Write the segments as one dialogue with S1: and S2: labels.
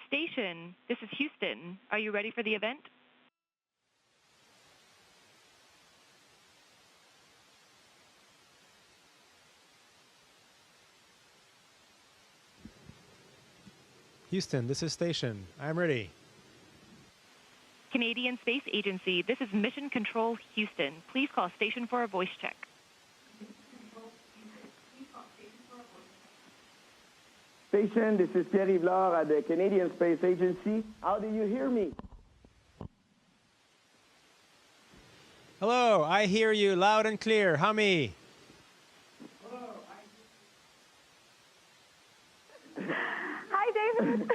S1: Station, this is Houston. Are you ready for the event?
S2: Houston, this is Station. I'm ready.
S1: Canadian Space Agency, this is Mission Control Houston. Please call station for a voice check.
S3: Station, this is Pierre Yvelard at the Canadian Space Agency. How do you hear me?
S2: Hello, I hear you loud and clear. How me?
S4: Hi, David.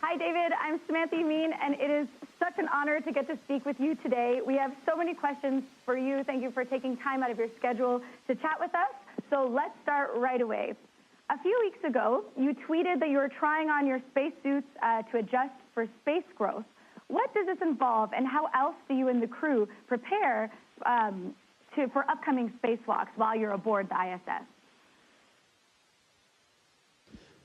S4: Hi, David. I'm Samantha Yameen, and it is such an honor to get to speak with you today. We have so many questions for you. Thank you for taking time out of your schedule to chat with us. So let's start right away. A few weeks ago, you tweeted that you were trying on your spacesuits to adjust for space growth. What does this involve, and how else do you and the crew prepare for upcoming spacewalks while you're aboard the ISS?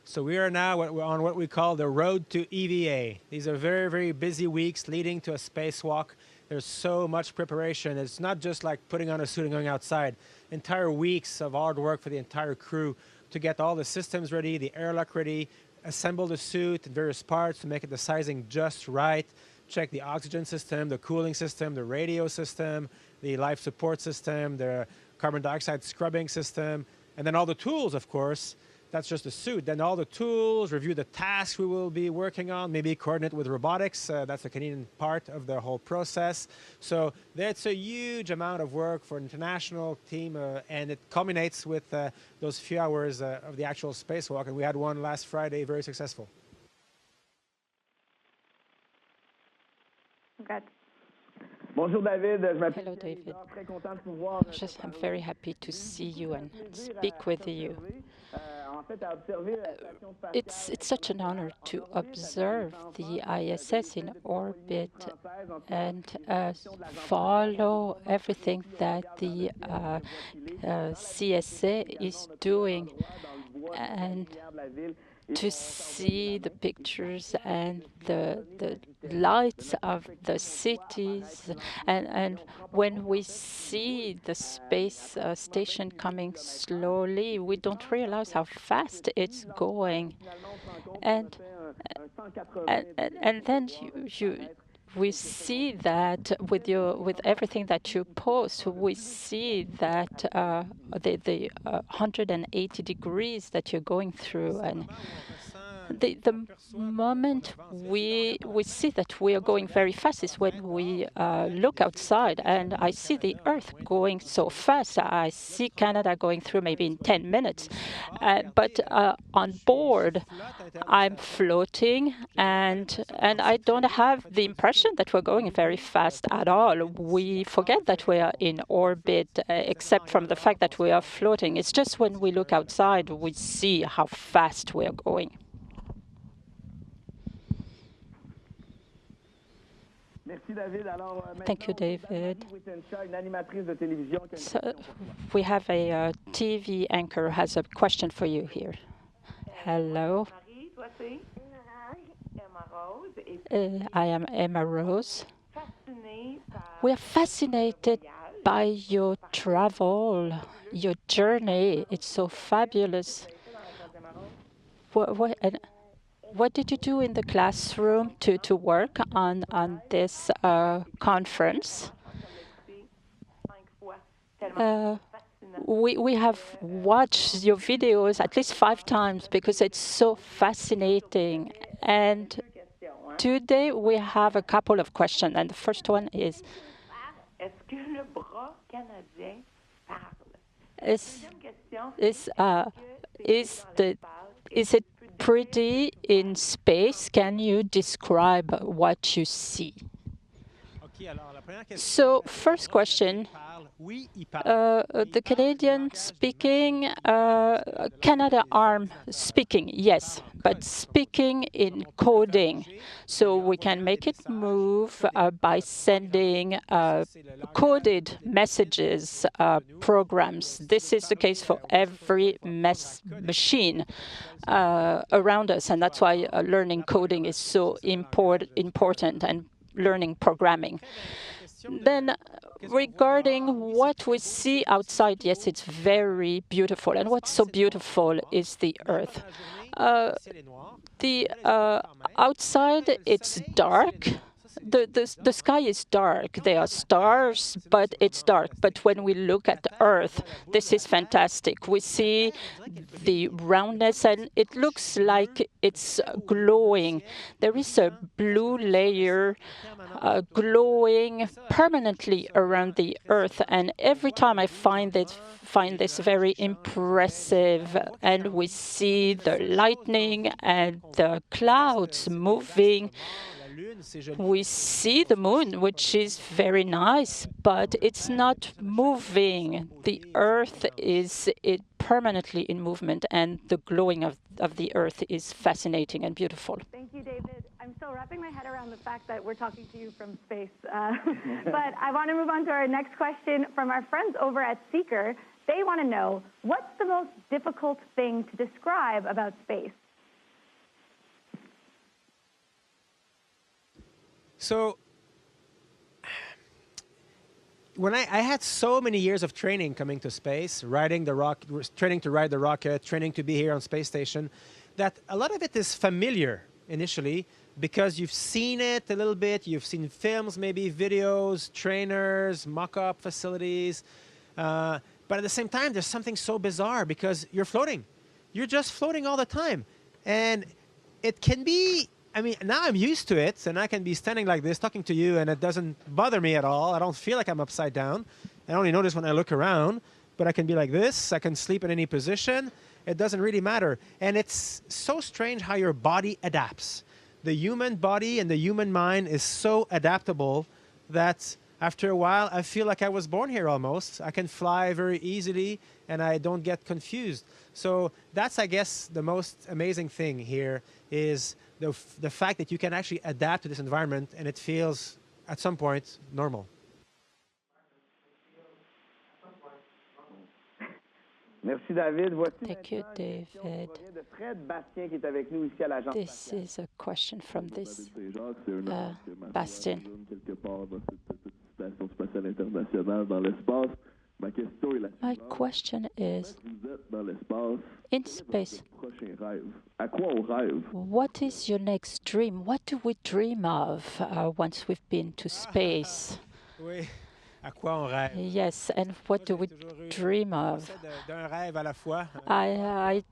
S2: So we are now on what we call the road to EVA. These are very, very busy weeks leading to a spacewalk. There's so much preparation. It's not just like putting on a suit and going outside. Entire weeks of hard work for the entire crew to get all the systems ready, the airlock ready, assemble the suit and various parts to make it the sizing just right, check the oxygen system, the cooling system, the radio system, the life support system, the carbon dioxide scrubbing system, and then all the tools, of course. That's just a suit. Then all the tools, review the tasks we will be working on, maybe coordinate with robotics. That's the Canadian part of the whole process. So that's a huge amount of work for an international team, and it culminates with those few hours of the actual spacewalk. And we had one last Friday, very successful.
S4: Congrats.
S3: Bonjour, David.
S5: Hello, David. I'm very happy to see you and speak with you. It's such an honor to observe the ISS in orbit and follow everything that the CSA is doing, and to see the pictures and the lights of the cities, and when we see the space station coming slowly, we don't realize how fast it's going, and then we see that with everything that you post, we see that the 180 degrees that you're going through, and the moment we see that we are going very fast is when we look outside, and I see the Earth going so fast. I see Canada going through maybe in 10 minutes, but on board, I'm floating, and I don't have the impression that we're going very fast at all. We forget that we are in orbit, except from the fact that we are floating. It's just when we look outside, we see how fast we are going. Thank you, David. So we have a TV anchor has a question for you here. Hello. I am Emma Rose. We are fascinated by your travel, your journey. It's so fabulous. What did you do in the classroom to work on this conference? We have watched your videos at least 5 times because it's so fascinating. And today we have a couple of questions. And the first one is, is it pretty in space? Can you describe what you see? So first question, The Canadian speaking, Canada arm speaking, yes, but speaking in coding. So we can make it move by sending coded messages, programs. This is the case for every machine around us, and that's why learning coding is so important, and learning programming. Then, regarding what we see outside, yes, it's very beautiful. And what's so beautiful is the Earth. Outside, it's dark. The sky is dark. There are stars, but it's dark. But when we look at the Earth, this is fantastic. We see the roundness, and it looks like it's glowing. There is a blue layer glowing permanently around the Earth, and every time I find this very impressive. And we see the lightning and the clouds moving. We see the moon, which is very nice, but it's not moving. The Earth is permanently in movement, and the glowing of the Earth is fascinating and beautiful.
S4: Thank you, David. I'm still wrapping my head around the fact that we're talking to you from space. But I want to move on to our next question from our friends over at Seeker. They want to know, what's the most difficult thing to describe about space?
S2: So, when I had so many years of training coming to space, training to ride the rocket, training to be here on space station, that a lot of it is familiar initially because you've seen it a little bit, you've seen films, maybe videos, trainers, mock-up facilities. But at the same time, there's something so bizarre because you're floating. You're just floating all the time. And it can be, I mean, now I'm used to it, and I can be standing like this talking to you, and it doesn't bother me at all. I don't feel like I'm upside down. I only notice when I look around, but I can be like this. I can sleep in any position. It doesn't really matter. And it's so strange how your body adapts. The human body and the human mind is so adaptable that after a while, I feel like I was born here almost. I can fly very easily, and I don't get confused. So that's, I guess, the most amazing thing here is the fact that you can actually adapt to this environment, and it feels, at some point, normal.
S3: Merci, David.
S5: Thank you, David. This is a question from this Bastien. My question is, in space, what is your next dream? What do we dream of once we've been to space? Yes, and what do we dream of? I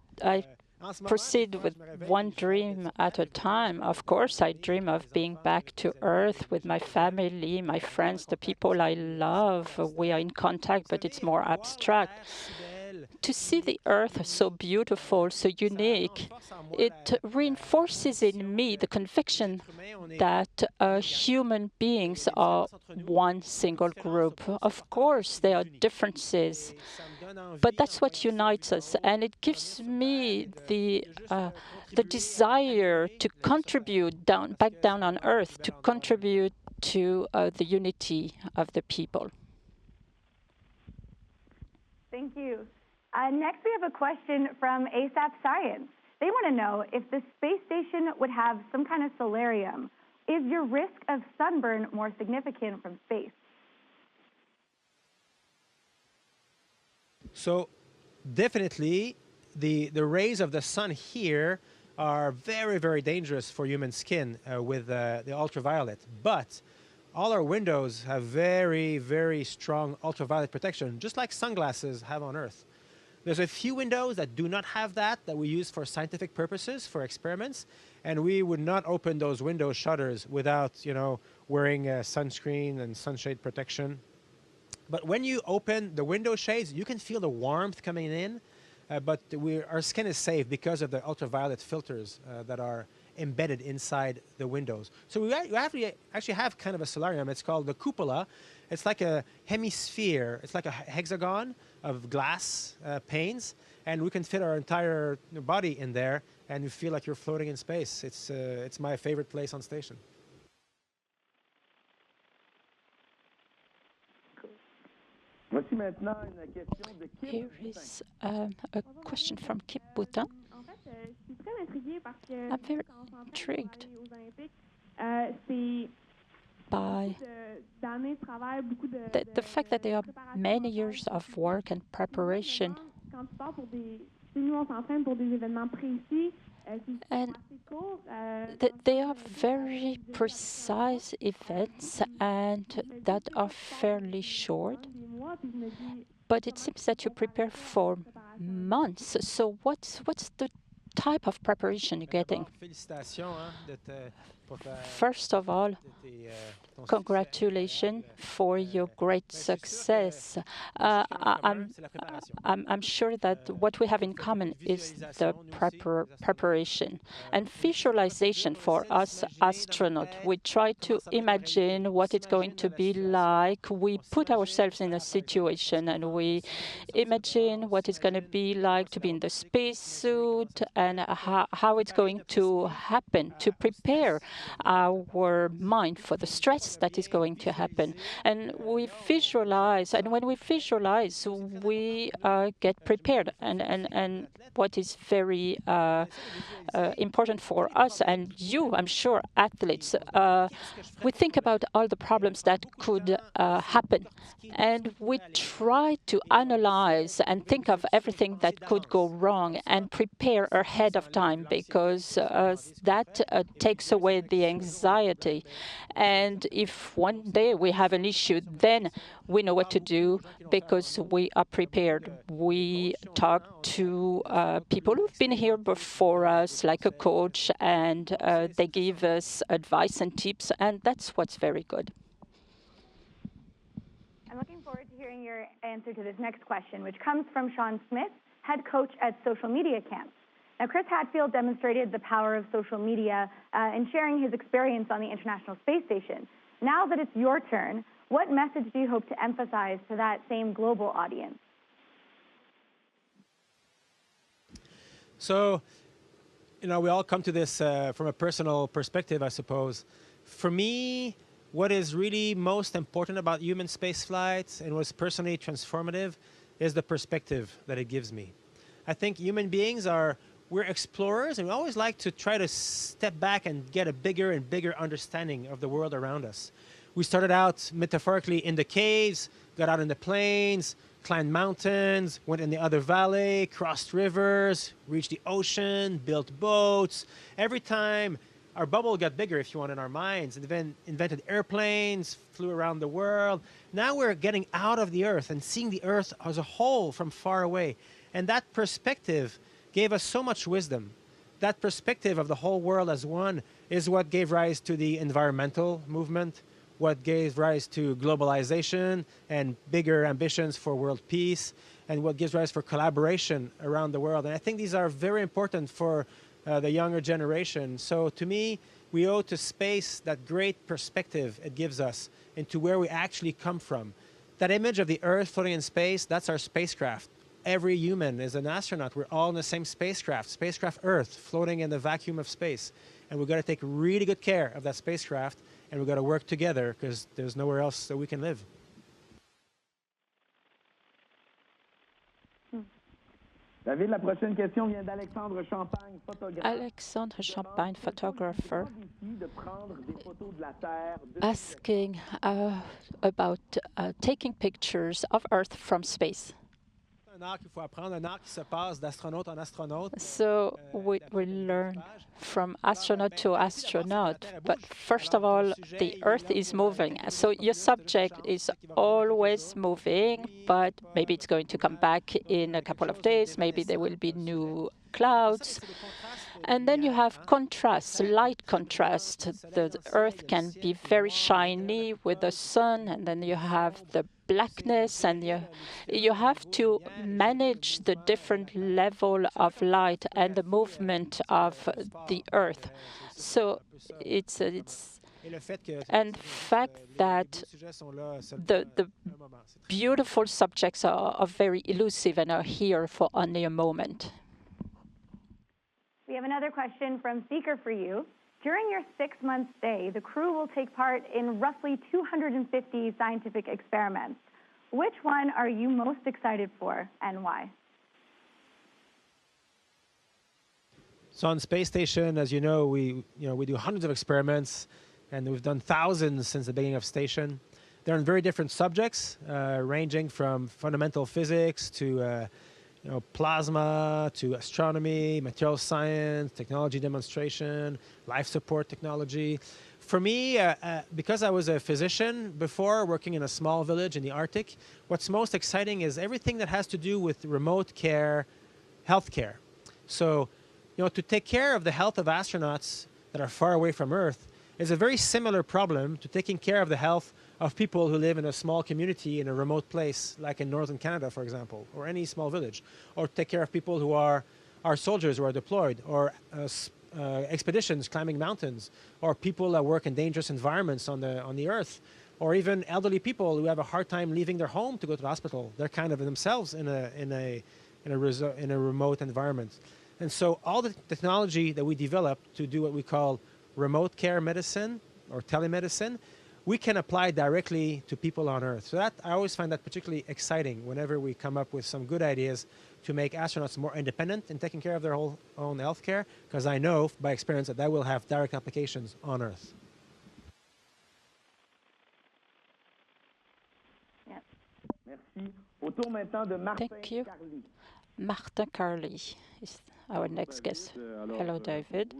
S5: proceed with one dream at a time. Of course, I dream of being back to Earth with my family, my friends, the people I love. We are in contact, but it's more abstract. To see the Earth so beautiful, so unique, it reinforces in me the conviction that human beings are one single group. Of course, there are differences, but that's what unites us, and it gives me the desire to contribute back down on Earth, to contribute to the unity of the people.
S4: Thank you. Next, we have a question from ASAP Science. They want to know if the space station would have some kind of solarium. Is your risk of sunburn more significant from space?
S2: So definitely the rays of the sun here are very, very dangerous for human skin with the ultraviolet. But all our windows have very, very strong ultraviolet protection, just like sunglasses have on Earth. There's a few windows that do not have that we use for scientific purposes, for experiments, and we would not open those window shutters without, wearing sunscreen and sunshade protection. But when you open the window shades, you can feel the warmth coming in, but our skin is safe because of the ultraviolet filters that are embedded inside the windows. So we actually have kind of a solarium. It's called the cupola. It's like a hemisphere. It's like a hexagon of glass panes, and we can fit our entire body in there, and you feel like you're floating in space. It's my favorite place on station.
S5: Here is a question from Kip Boutin. I'm very intrigued by the fact that there are many years of work and preparation. And they are very precise events and that are fairly short. But it seems that you prepare for months. So what's the type of preparation you're getting? First of all, congratulations for your great success. I'm sure that what we have in common is the preparation and visualization for us astronauts. We try to imagine what it's going to be like. We put ourselves in a situation and we imagine what it's going to be like to be in the spacesuit and how it's going to happen, to prepare our mind for the stress that is going to happen. And we visualize, and when we visualize, we get prepared. And what is very important for us and you, I'm sure, athletes, we think about all the problems that could happen. And we try to analyze and think of everything that could go wrong and prepare ahead of time, because that takes away the anxiety. And if one day we have an issue, then we know what to do because we are prepared. We talk to people who've been here before us, like a coach, and they give us advice and tips, and that's what's very good.
S4: I'm looking forward to hearing your answer to this next question, which comes from Sean Smith, head coach at Social Media Camps. Now, Chris Hadfield demonstrated the power of social media in sharing his experience on the International Space Station. Now that it's your turn, what message do you hope to emphasize to that same global audience?
S2: So, we all come to this from a personal perspective, I suppose. For me, what is really most important about human spaceflight and what's personally transformative is the perspective that it gives me. I think human beings we're explorers, and we always like to try to step back and get a bigger and bigger understanding of the world around us. We started out metaphorically in the caves, got out in the plains, climbed mountains, went in the other valley, crossed rivers, reached the ocean, built boats. Every time our bubble got bigger, if you want, in our minds, and then invented airplanes, flew around the world. Now we're getting out of the Earth and seeing the Earth as a whole from far away. And that perspective gave us so much wisdom. That perspective of the whole world as one is what gave rise to the environmental movement, what gave rise to globalization and bigger ambitions for world peace, and what gives rise for collaboration around the world. And I think these are very important for the younger generation. So to me, we owe to space that great perspective it gives us into where we actually come from. That image of the Earth floating in space, that's our spacecraft. Every human is an astronaut. We're all in the same spacecraft Earth, floating in the vacuum of space. And we've got to take really good care of that spacecraft, and we've got to work together because there's nowhere else that we can live.
S3: David, la prochaine question vient d'Alexandre Champagne, photographe.
S5: Alexandre Champagne, photographer, asking about taking pictures of Earth from space. So we learn from astronaut to astronaut, but first of all, the Earth is moving. So your subject is always moving, but maybe it's going to come back in a couple of days, maybe there will be new clouds. And then you have contrast, light contrast. The Earth can be very shiny with the sun, and then you have the blackness, and you have to manage the different level of light and the movement of the Earth. So it's and the fact that the beautiful subjects are very elusive and are here for only a moment.
S4: We have another question from Seeker for you. During your 6-month stay, the crew will take part in roughly 250 scientific experiments. Which one are you most excited for and why?
S2: So on space station, as you know, we do hundreds of experiments, and we've done thousands since the beginning of station. They're on very different subjects, ranging from fundamental physics to plasma, to astronomy, material science, technology demonstration, life support technology. For me, because I was a physician before, working in a small village in the Arctic, what's most exciting is everything that has to do with remote care, healthcare. So, to take care of the health of astronauts that are far away from Earth is a very similar problem to taking care of the health of people who live in a small community in a remote place, like in northern Canada, for example, or any small village, or take care of people who are soldiers who are deployed, or expeditions climbing mountains, or people that work in dangerous environments on the Earth, or even elderly people who have a hard time leaving their home to go to the hospital. They're kind of themselves in a remote environment. And so all the technology that we developed to do what we call remote care medicine or telemedicine, we can apply directly to people on Earth. So that I always find that particularly exciting whenever we come up with some good ideas to make astronauts more independent in taking care of their own health care, because I know by experience that will have direct applications on Earth.
S4: Yes.
S3: Merci. Au tour maintenant de Martin
S5: Thank you.
S3: Carly.
S5: Martin Carly is our next guest. Hello, David.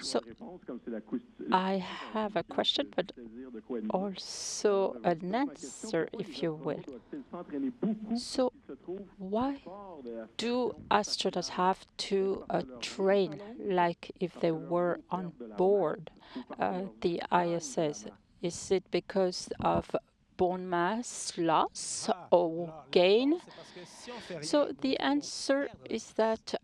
S5: So I have a question, but also an answer, if you will. So why do astronauts have to train like if they were on board the ISS? Is it because of bone mass loss or gain? So the answer is that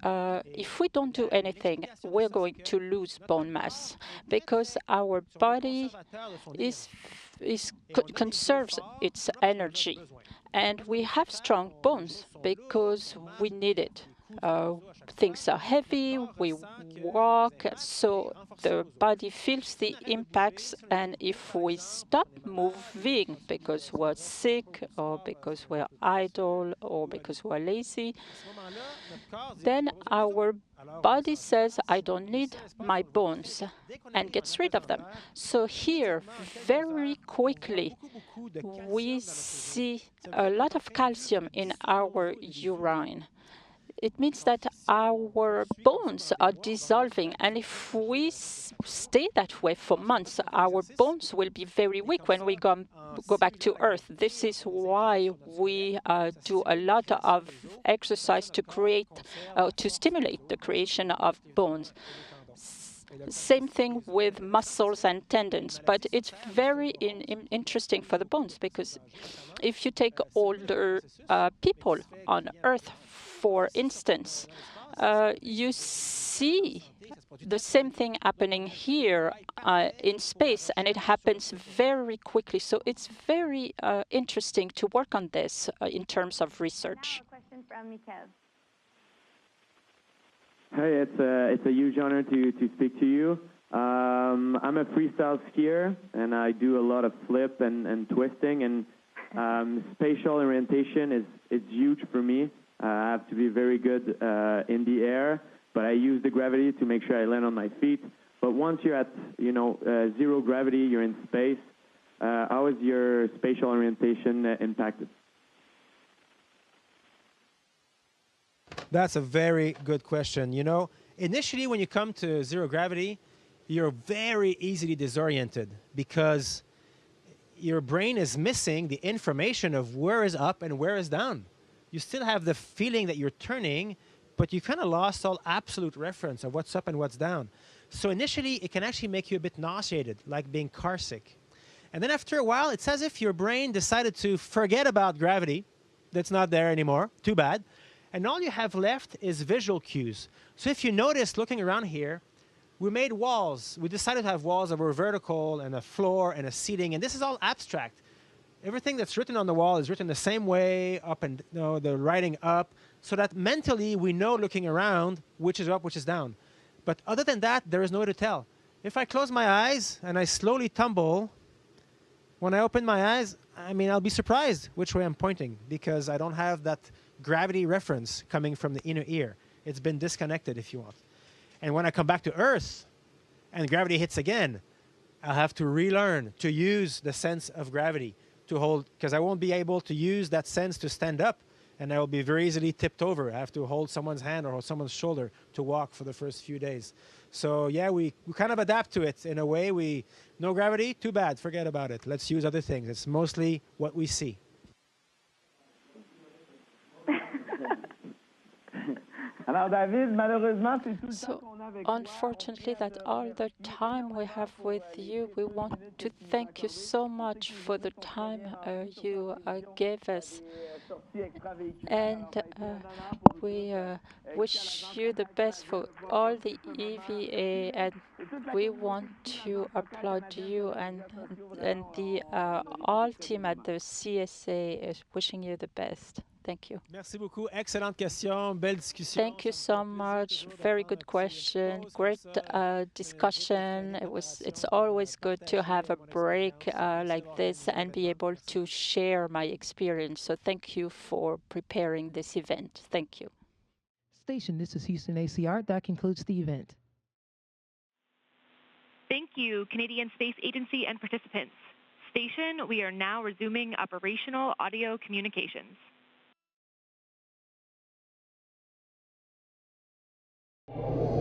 S5: if we don't do anything, we're going to lose bone mass because our body conserves its energy, and we have strong bones because we need it. Things are heavy, we walk, so the body feels the impacts, and if we stop moving because we're sick or because we're idle or because we're lazy, then our body says, I don't need my bones, and gets rid of them. So here, very quickly, we see a lot of calcium in our urine. It means that our bones are dissolving, and if we stay that way for months, our bones will be very weak when we go back to Earth. This is why we do a lot of exercise to stimulate the creation of bones. Same thing with muscles and tendons, but it's very interesting for the bones, because if you take older people on Earth, for instance, you see the same thing happening here in space, and it happens very quickly. So it's very interesting to work on this in terms of research.
S4: Now a question from Mikel.
S6: Hey, it's a huge honor to speak to you. I'm a freestyle skier, and I do a lot of flip and twisting, and spatial orientation is huge for me. I have to be very good in the air, but I use the gravity to make sure I land on my feet. But once you're at zero gravity, you're in space. How is your spatial orientation impacted?
S2: That's a very good question. Initially when you come to zero gravity, you're very easily disoriented because your brain is missing the information of where is up and where is down. You still have the feeling that you're turning, but you kind of lost all absolute reference of what's up and what's down. So initially, it can actually make you a bit nauseated, like being car sick. And then after a while, it's as if your brain decided to forget about gravity. That's not there anymore. Too bad. And all you have left is visual cues. So if you notice, looking around here, we made walls. We decided to have walls that were vertical and a floor and a seating. And this is all abstract. Everything that's written on the wall is written the same way, up and the writing up, so that mentally we know, looking around, which is up, which is down. But other than that, there is no way to tell. If I close my eyes and I slowly tumble, when I open my eyes, I mean, I'll be surprised which way I'm pointing, because I don't have that gravity reference coming from the inner ear. It's been disconnected, if you want. And when I come back to Earth and gravity hits again, I'll have to relearn to use the sense of gravity to hold, because I won't be able to use that sense to stand up, and I will be very easily tipped over. I have to hold someone's hand or hold someone's shoulder to walk for the first few days. So yeah, we kind of adapt to it in a way. No gravity, too bad, forget about it. Let's use other things. It's mostly what we see.
S5: So, unfortunately, that's all the time we have with you. We want to thank you so much for the time you gave us. And we wish you the best for all the EVA, and we want to applaud you and the all team at the CSA is wishing you the best. Thank you.
S2: Merci beaucoup. Excellente question. Belle discussion.
S5: Thank you so much. Very good question. Great discussion. It's always good to have a break like this and be able to share my experience. So thank you for preparing this event. Thank you.
S7: Station, this is Houston ACR. That concludes the event.
S1: Thank you, Canadian Space Agency and participants. Station, we are now resuming operational audio communications.
S8: You